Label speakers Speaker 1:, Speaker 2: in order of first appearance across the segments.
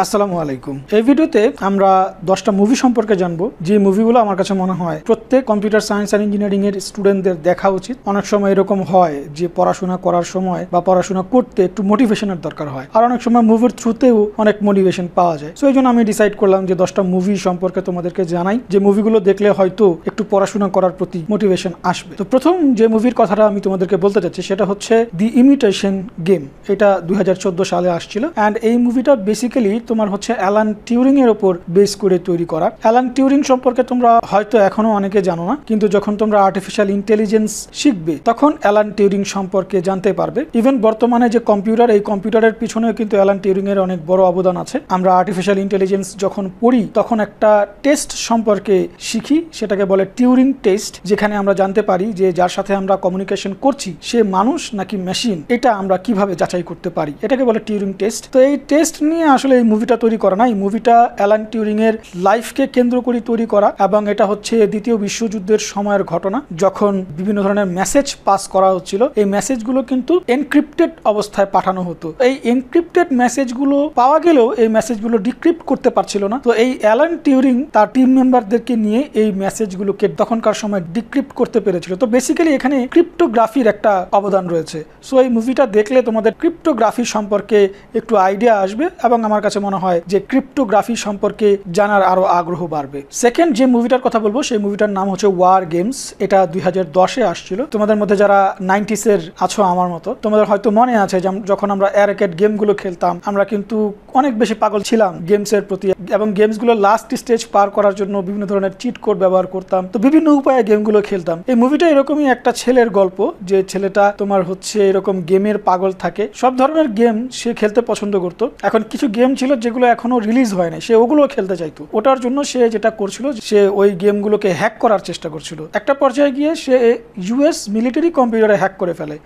Speaker 1: আসসালামু আলাইকুম। এই ভিডিওতে আমরা 10টা মুভি সম্পর্কে জানবো, যে মুভিগুলো আমার কাছে মনে হয় প্রত্যেক কম্পিউটার সায়েন্স আর ইঞ্জিনিয়ারিং এর স্টুডেন্টদের দেখা উচিত। অনেক সময় এরকম হয় যে পড়াশোনা করার সময় বা পড়াশোনা করতে একটু মোটিভেশনের দরকার হয়, আর অনেক সময় মুভির থ্রুতেও অনেক মোটিভেশন পাওয়া যায়। সো এই জন্য আমি ডিসাইড করলাম যে 10টা মুভি সম্পর্কে তোমাদেরকে জানাই, যে মুভিগুলো দেখলে হয়তো একটু পড়াশোনা করার প্রতি মোটিভেশন আসবে। তো প্রথম যে মুভির কথাটা আমি তোমাদেরকে বলতে চাচ্ছি সেটা হচ্ছে দি ইমিটেশন গেম। এটা 2014 সালে আসছিল, অ্যান্ড এই মুভিটা বেসিক্যালি তোমার হচ্ছে অ্যালান টিউরিং এর উপর বেস করে তৈরি করা। অ্যালান টিউরিং সম্পর্কে তোমরা হয়তো এখনো অনেকে জানো না, কিন্তু যখন তোমরা আর্টিফিশিয়াল ইন্টেলিজেন্স শিখবে তখন অ্যালান টিউরিং সম্পর্কে জানতে পারবে। ইভেন বর্তমানে যে কম্পিউটার, এই কম্পিউটারের পিছনেও কিন্তু অ্যালান টিউরিং এর অনেক বড় অবদান আছে। আমরা আর্টিফিশিয়াল ইন্টেলিজেন্স যখন পড়ি তখন একটা টেস্ট সম্পর্কে শিখি, সেটাকে বলে টিউরিং টেস্ট, যেখানে আমরা জানতে পারি যে যার সাথে আমরা কমিউনিকেশন করছি সে মানুষ নাকি মেশিন, এটা আমরা কিভাবে যাচাই করতে পারি, এটাকে বলে টিউরিং টেস্ট। তো এই টেস্ট নিয়ে আসলে এই মুভিটা তৈরি করা না, এই মুভিটা অ্যালান টিউরিং এর লাইফকে কেন্দ্র করে তৈরি করা, এবং এটা হচ্ছে দ্বিতীয় বিশ্বযুদ্ধের সময়ের ঘটনা, যখন বিভিন্ন ধরনের মেসেজ পাস করা হচ্ছিল। এই মেসেজগুলো কিন্তু এনক্রিপ্টেড অবস্থায় পাঠানো হতো। এই এনক্রিপ্টেড মেসেজগুলো পাওয়া গেলেও এই মেসেজগুলো ডিক্রিপ্ট করতে পারছিল না। তো এই অ্যালান টিউরিং তার টিম মেম্বারদেরকে নিয়ে এই মেসেজগুলোকে তখনকার সময় ডিক্রিপ্ট করতে পেরেছিল। তো বেসিক্যালি এখানে ক্রিপ্টোগ্রাফির একটা অবদান রয়েছে। সো এই মুভিটা দেখলে তোমাদের ক্রিপ্টোগ্রাফি সম্পর্কে একটু আইডিয়া আসবে, এবং আমার কাছে মনে হয় যে ক্রিপ্টোগ্রাফি সম্পর্কে জানার আরো আগ্রহ বাড়বে। সেকেন্ড যে মুভিটার কথা বলবো সেই মুভিটার নাম হচ্ছে ওয়ার গেমস। এটা 2010-এ আসছিল। তোমাদের মধ্যে যারা 90s এর আছো আমার মতো, তোমাদের হয়তো মনে আছে যখন আমরা অ্যারেকেড গেমগুলো খেলতাম, আমরা কিন্তু অনেক বেশি পাগল ছিলাম গেমসের প্রতি, এবং গেমসগুলো লাস্ট স্টেজ পার করার জন্য বিভিন্ন ধরনের চিট কোড ব্যবহার করতাম। তো বিভিন্ন উপায়ে গেমগুলো খেলতাম। এই মুভিটা এরকমই একটা ছেলের গল্প, যে ছেলেটা তোমার হচ্ছে এরকম গেমের পাগল থাকে, সব ধরনের গেম সে খেলতে পছন্দ করতো। এখন কিছু গেম ছিল যেগুলো এখনো রিলিজ হয় না, সে ওগুলো খেলতে চাইতো। ওটার জন্য সে যেটা করছিল, সে ওই গেমগুলোকে হ্যাক করার চেষ্টা করছিল। একটা পর্যায়ে গিয়ে সে ইউএস মিলিটারি কম্পিউটারে হ্যাক করে ফেলে।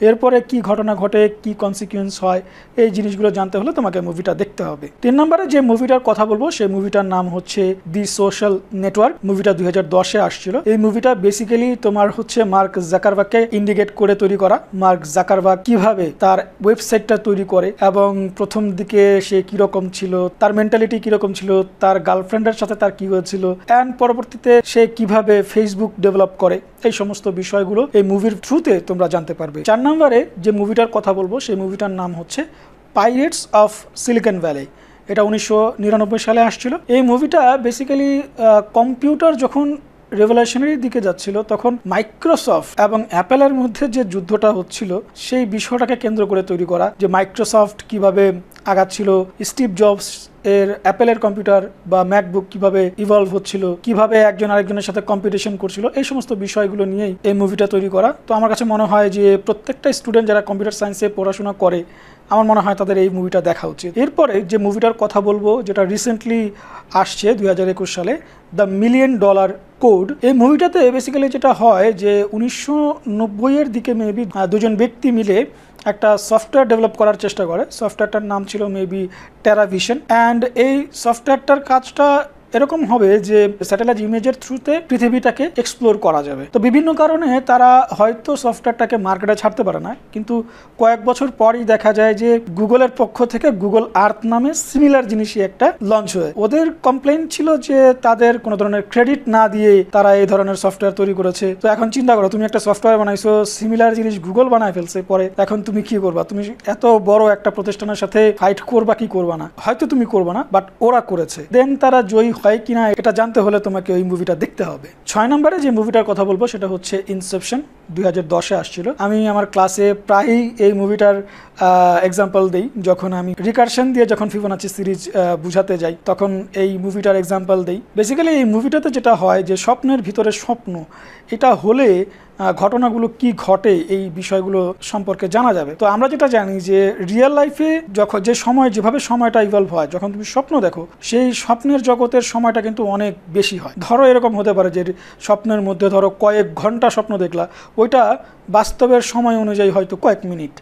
Speaker 1: এরপরে কি ঘটনা ঘটে, কি কনসিকুয়েন্স হয়, এই জিনিসগুলো জানতে হলে তোমাকে মুভিটা দেখতে হবে। 3 নম্বরে যে মুভিটার কথা বলবো সেই মুভিটার নাম হচ্ছে দি সোশ্যাল নেটওয়ার্ক। মুভিটা 2010-এ আসছিল। এই মুভিটা বেসিক্যালি তোমার হচ্ছে মার্ক জাকারবার্গকে ইন্ডিকেট করে তৈরি করা। মার্ক জাকারবার্গ কিভাবে তার ওয়েবসাইটটা তৈরি করে, এবং প্রথম দিকে সে কিরকম ছিল, তার মেন্টালিটি কিরকম ছিল, তার গার্লফ্রেন্ডের সাথে তার কি হয়েছিল, অ্যান্ড পরবর্তীতে সে কিভাবে ফেসবুক ডেভেলপ করে, এই সমস্ত বিষয়গুলো এই মুভির থ্রুতে তোমরা জানতে পারবে। 4 নম্বরে যে মুভিটার কথা বলবো সেই মুভিটার নাম হচ্ছে পাইরেটস অফ সিলিকন ভ্যালি। এটা 1999 সালে আসছিল। এই মুভিটা বেসিক্যালি কম্পিউটার যখন রেভলিউশনারির দিকে যাচ্ছিল, তখন মাইক্রোসফট এবং অ্যাপেলের মধ্যে যে যুদ্ধটা হচ্ছিল সেই বিষয়টাকে কেন্দ্র করে তৈরি করা, যে মাইক্রোসফট কিভাবে আগাচ্ছিল, স্টিভ জবস এর অ্যাপেলের কম্পিউটার বা ম্যাকবুক কিভাবে ইভলভ হচ্ছিল, কিভাবে একজন আরেকজনের সাথে কম্পিটিশন করছিল, এই সমস্ত বিষয়গুলো নিয়েই এই মুভিটা তৈরি করা। তো আমার কাছে মনে হয় যে প্রত্যেকটা স্টুডেন্ট যারা কম্পিউটার সায়েন্সে পড়াশোনা করে, আমার মনে হয় তাদের এই মুভিটা দেখা উচিত। এরপরে যে মুভিটার কথা বলবো, যেটা রিসেন্টলি আসছে 2021 সালে, দ্য মিলিয়ন ডলার কোড। এই মুভিটাতে বেসিক্যালি যেটা হয় যে 1990-এর দিকে মেবি দুজন ব্যক্তি মিলে একটা সফটওয়্যার ডেভেলপ করার চেষ্টা করে। সফটওয়্যারটার নাম ছিল মেবি টেরাভিশন, অ্যান্ড এই সফটওয়্যারটার কাজটা এরকম হবে যে স্যাটেলাইট ইমেজের থ্রুতে পৃথিবীটাকে এক্সপ্লোর করা যাবে। তো বিভিন্ন কারণে তারা হয়তো সফটওয়্যারটাকে মার্কেটে ছাড়তে পারে না, কিন্তু কয়েক বছর পরই দেখা যায় যে গুগলের পক্ষ থেকে গুগল আর্থ নামে সিমিলার জিনিসই একটা লঞ্চ হয়। ওদের কমপ্লেইন ছিল যে তাদের কোনো ধরনের ক্রেডিট না দিয়ে তারা এই ধরনের সফটওয়্যার তৈরি করেছে। তো এখন চিন্তা করো, তুমি একটা সফটওয়্যার বানাইছো, সিমিলার জিনিস গুগল বানায় ফেলছে, পরে এখন তুমি কি করবা? তুমি এত বড় একটা প্রতিষ্ঠানের সাথে ফাইট করবা কি করবা না? হয়তো তুমি করবা না, বাট ওরা করেছে। দেন তারা জয়ী হয় কিনা এটা জানতে হলে তোমাকে ওই মুভিটা দেখতে হবে। 6 নম্বরে যে মুভিটার কথা বলবো সেটা হচ্ছে ইনসেপশন। 2010-এ আসছিল। আমি আমার ক্লাসে প্রায়ই এই মুভিটার এক্সাম্পল দিই। যখন আমি রিকারশন দিয়ে যখন ফিবোনাচি সিরিজ বুঝাতে যাই, তখন এই মুভিটার এক্সাম্পল দিই। বেসিক্যালি এই মুভিটাতে যেটা হয় যে স্বপ্নের ভিতরে স্বপ্ন, এটা হলে ঘটনাগুলো কি ঘটে এই বিষয়গুলো সম্পর্কে জানা যাবে। তো আমরা যেটা জানি যে রিয়েল লাইফে যখন যেভাবে সময়টা ইভলভ হয়, যখন তুমি স্বপ্ন দেখো, সেই স্বপ্নের জগতের সময়টা কিন্তু অনেক বেশি হয়। ধরো এরকম হতে পারে যে স্বপ্নের মধ্যে ধরো কয়েক ঘন্টা স্বপ্ন দেখলা, ওইটা বাস্তবের সময় অনুযায়ী হয়তো কয়েক মিনিট।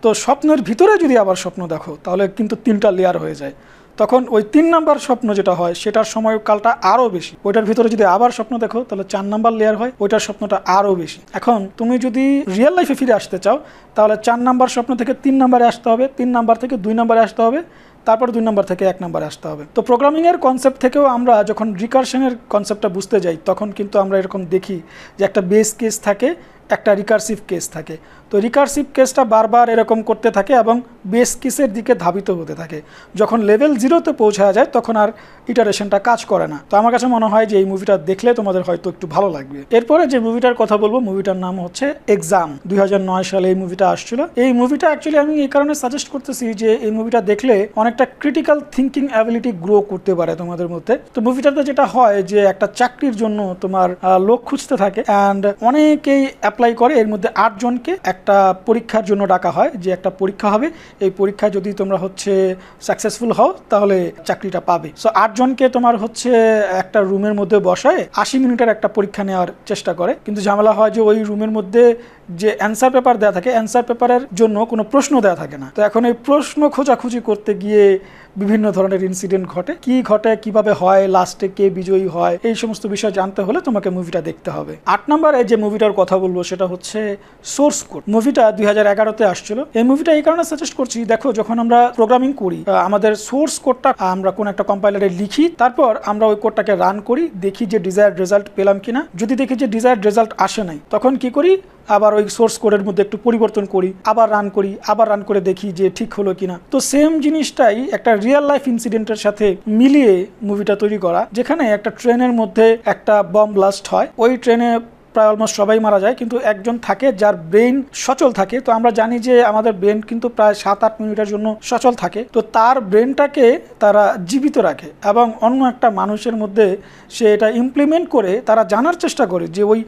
Speaker 1: তো স্বপ্নের ভিতরে যদি আবার স্বপ্ন দেখো, তাহলে কিন্তু 3টা লেয়ার হয়ে যায়। তখন ওই 3 নাম্বার স্বপ্ন যেটা হয় সেটার সময়কালটা আরও বেশি। ওইটার ভিতরে যদি আবার স্বপ্ন দেখো তাহলে 4 নাম্বার লেয়ার হয়, ওইটার স্বপ্নটা আরও বেশি। এখন তুমি যদি রিয়েল লাইফে ফিরে আসতে চাও তাহলে 4 নাম্বার স্বপ্ন থেকে 3 নাম্বারে আসতে হবে, 3 নাম্বার থেকে 2 নাম্বারে আসতে হবে, তারপর 2 নম্বর থেকে 1 নম্বরে আসতে হবে। তো প্রোগ্রামিংয়ের কনসেপ্ট থেকেও আমরা যখন রিকারশনের কনসেপ্টটা বুঝতে যাই তখন কিন্তু আমরা এরকম দেখি যে একটা বেস কেস থাকে, একটা রিকারসিভ কেস থাকে। তো রিকারসিভ কেসটা বারবার এরকম করতে থাকে এবং বেস কেসের দিকে ধাবিত হতে থাকে। যখন লেভেল 0-তে পৌঁছা যায় তখন আর ইটারেশনটা কাজ করে না। তো আমার কাছে মনে হয় যে এই মুভিটা দেখলে তোমাদের হয়তো একটু ভালো লাগবে। এরপরে যে মুভিটার কথা বলবো, মুভিটার নাম হচ্ছে এক্সাম। 2009 সালে এই মুভিটা আসছিল। এই মুভিটা অ্যাকচুয়ালি আমি এই কারণে সাজেস্ট করতেছি যে এই মুভিটা দেখলে অনেকটা ক্রিটিক্যাল থিঙ্কিং অ্যাবিলিটি গ্রো করতে পারে তোমাদের মধ্যে। তো মুভিটাতে যেটা হয় যে একটা চাকরির জন্য তোমার লোক খুঁজতে থাকে অ্যান্ড অনেকেই অ্যাপ্লাই করে। এর মধ্যে 8 জনকে একটা পরীক্ষার জন্য ডাকা হয়, যে একটা পরীক্ষা হবে, এই পরীক্ষায় যদি তোমরা হচ্ছে সাকসেসফুল হও তাহলে চাকরিটা পাবে। সো 8 জনকে তোমার হচ্ছে একটা রুমের মধ্যে বসায় 80 মিনিটের একটা পরীক্ষা নেওয়ার চেষ্টা করে। কিন্তু ঝামেলা হয় যে ওই রুমের মধ্যে যে অ্যান্সার পেপার দেওয়া থাকে, অ্যান্সার পেপারের জন্য কোনো প্রশ্ন দেওয়া থাকে না। তো এখন এই প্রশ্ন খোঁজাখুঁজি করতে গিয়ে বিভিন্ন ধরনের ইনসিডেন্ট ঘটে, কি ঘটে, কিভাবে হয়, লাস্টে কে বিজয়ী হয়, এই সমস্ত বিষয় জানতে হলে তোমাকে মুভিটা দেখতে হবে। 8 নম্বরে যে মুভিটার কথা বলবো সেটা হচ্ছে সোর্স কোড। মুভিটা 2011-তে আসছিল। এই মুভিটা এই কারণে সাজেস্ট করছি, দেখো যখন আমরা প্রোগ্রামিং করি আমাদের সোর্স কোডটা আমরা কোন একটা কম্পাইলারে লিখি, তারপর আমরা ওই কোডটাকে রান করি, দেখি যে ডিজায়ার্ড রেজাল্ট পেলাম কিনা। যদি দেখি যে ডিজায়ার্ড রেজাল্ট আসে নাই, তখন কি করি, আবার ওই সোর্স কোডের মধ্যে একটু পরিবর্তন করি, আবার রান করি, আবার রান করে দেখি যে ঠিক হলো কিনা। তো সেম জিনিসটাই একটা রিয়েল লাইফ ইনসিডেন্টের সাথে মিলিয়ে মুভিটা তৈরি করা, যেখানে একটা ট্রেনের মধ্যে একটা বম ব্লাস্ট হয়। ওই ট্রেনে প্রায় অলমোস্ট সবাই মারা যায়, কিন্তু একজন থাকে যার ব্রেন সচল থাকে। তো আমরা জানি যে আমাদের ব্রেন কিন্তু প্রায় 7-8 মিনিটের জন্য সচল থাকে। তো তার ব্রেনটাকে তারা জীবিত রাখে এবং অন্য একটা মানুষের মধ্যে সে এটা ইমপ্লিমেন্ট করে তারা জানার চেষ্টা করে যে ওই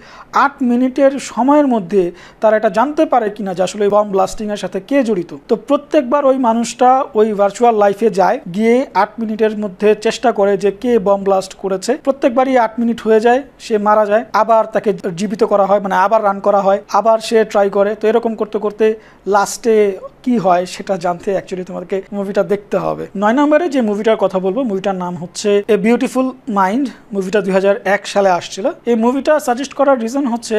Speaker 1: 8 মিনিটের সময়ের মধ্যে তারা এটা জানতে পারে কিনা যে আসলে বম ব্লাস্টিংয়ের সাথে কে জড়িত। তো প্রত্যেকবার ওই মানুষটা ওই ভার্চুয়াল লাইফে যায়, গিয়ে 8 মিনিটের মধ্যে চেষ্টা করে যে কে বম ব্লাস্ট করেছে। প্রত্যেকবারই 8 মিনিট হয়ে যায়, সে মারা যায়, আবার তাকে জীবিত করা হয়, মানে আবার রান করা হয়, আবার সে ট্রাই করে। তো এরকম করতে করতে লাস্টে কি হয় সেটা জানতে অ্যাকচুয়ালি তোমাকে মুভিটা দেখতে হবে। 9 নম্বরে যে মুভিটার কথা বলবো, মুভিটার নাম হচ্ছে এ বিউটিফুল মাইন্ড। মুভিটা 2001 সালে আসছিল। এই মুভিটা সাজেস্ট করার রিজন হচ্ছে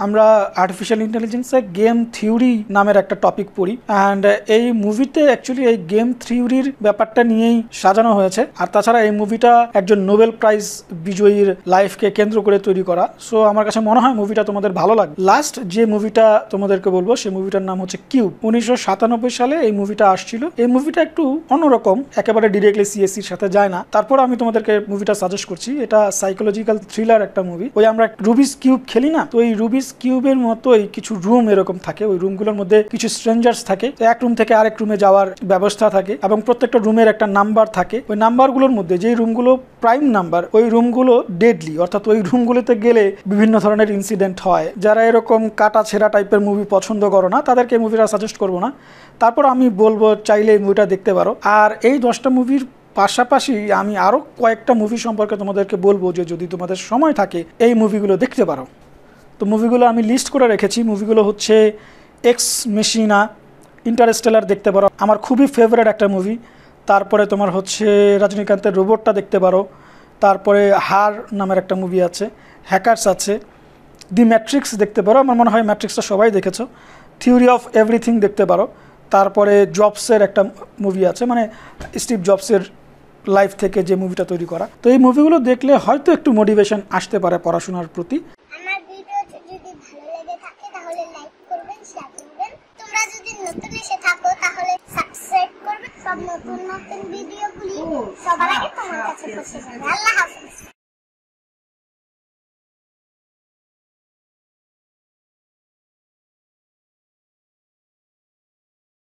Speaker 1: আমরা আর্টিফিশিয়াল ইন্টেলিজেন্সে গেম থিওরি নামের একটা টপিক পড়ি, অ্যান্ড এই মুভিতে অ্যাকচুয়ালি এই গেম থিওরির ব্যাপারটা নিয়েই সাজানো হয়েছে। আর তাছাড়া এই মুভিটা একজন নোবেল প্রাইজ বিজয়ীর লাইফকে কেন্দ্র করে তৈরি করা। সো আমার কাছে মনে হয় মুভিটা তোমাদের ভালো লাগবে। লাস্ট যে মুভিটা তোমাদেরকে বলবো সেই মুভিটার নাম হচ্ছে কিউব। 1997 সালে এই মুভিটা আসছিল। এই মুভিটা একটু অন্যরকম, একেবারে ডিরেক্টলি সিএসসির সাথে যায় না। তারপর আমি তোমাদেরকে মুভিটা সাজেস্ট করছি। এটা সাইকোলজিক্যাল থ্রিলার একটা মুভি। ওই আমরা রুবিস কিউব খেলি না, তো এই রুবিস কিউবের মতোই কিছু রুম এরকম থাকে। ওই রুমগুলোর মধ্যে কিছু স্ট্রেঞ্জার্স থাকে, এক রুম থেকে আরেক রুমে যাওয়ার ব্যবস্থা থাকে এবং প্রত্যেকটা রুমের একটা নাম্বার থাকে। ওই নাম্বারগুলোর মধ্যে যেই রুমগুলো প্রাইম নাম্বার, ওই রুমগুলো ডেডলি, অর্থাৎ ওই রুমগুলোতে গেলে বিভিন্ন ধরনের ইনসিডেন্ট হয়। যারা এরকম কাটা ছেঁড়া টাইপের মুভি পছন্দ করো না তাদেরকে মুভিটা সাজেস্ট করবো না। তারপর আমি বলবো চাইলে এই মুভিটা দেখতে পারো। আর এই 10টা মুভির পাশাপাশি আমি আরও কয়েকটা মুভি সম্পর্কে তোমাদেরকে বলবো যে যদি তোমাদের সময় থাকে এই মুভিগুলো দেখতে পারো। তো মুভিগুলো আমি লিস্ট করে রেখেছি। মুভিগুলো হচ্ছে এক্স মেশিনা, ইন্টারস্টেলার দেখতে পারো, আমার খুবই ফেভারিট একটা মুভি। তারপরে তোমার হচ্ছে রজনীকান্তের রোবটটা দেখতে পারো। তারপরে হার নামের একটা মুভি আছে, হ্যাকার্স আছে, দি ম্যাট্রিক্স দেখতে পারো, আমার মনে হয় ম্যাট্রিক্সটা সবাই দেখেছো। থিওরি অফ এভরিথিং দেখতে পারো। তারপরে জবসের একটা মুভি আছে, মানে স্টিভ জবসের লাইফ থেকে যে মুভিটা তৈরি করা। তো এই মুভিগুলো দেখলে হয়তো একটু মোটিভেশন আসতে পারে পড়াশোনার প্রতি।
Speaker 2: আমার ভিডিও যদি ভালো লেগে থাকে তাহলে লাইক করবেন, শেয়ার করবেন। তোমরা যদি নতুন এসে থাকো তাহলে সাবস্ক্রাইব করবে। সব নতুন নতুন ভিডিওগুলি সবার আগে তোমার কাছে পৌঁছে যাবে। আল্লাহ হাফেজ।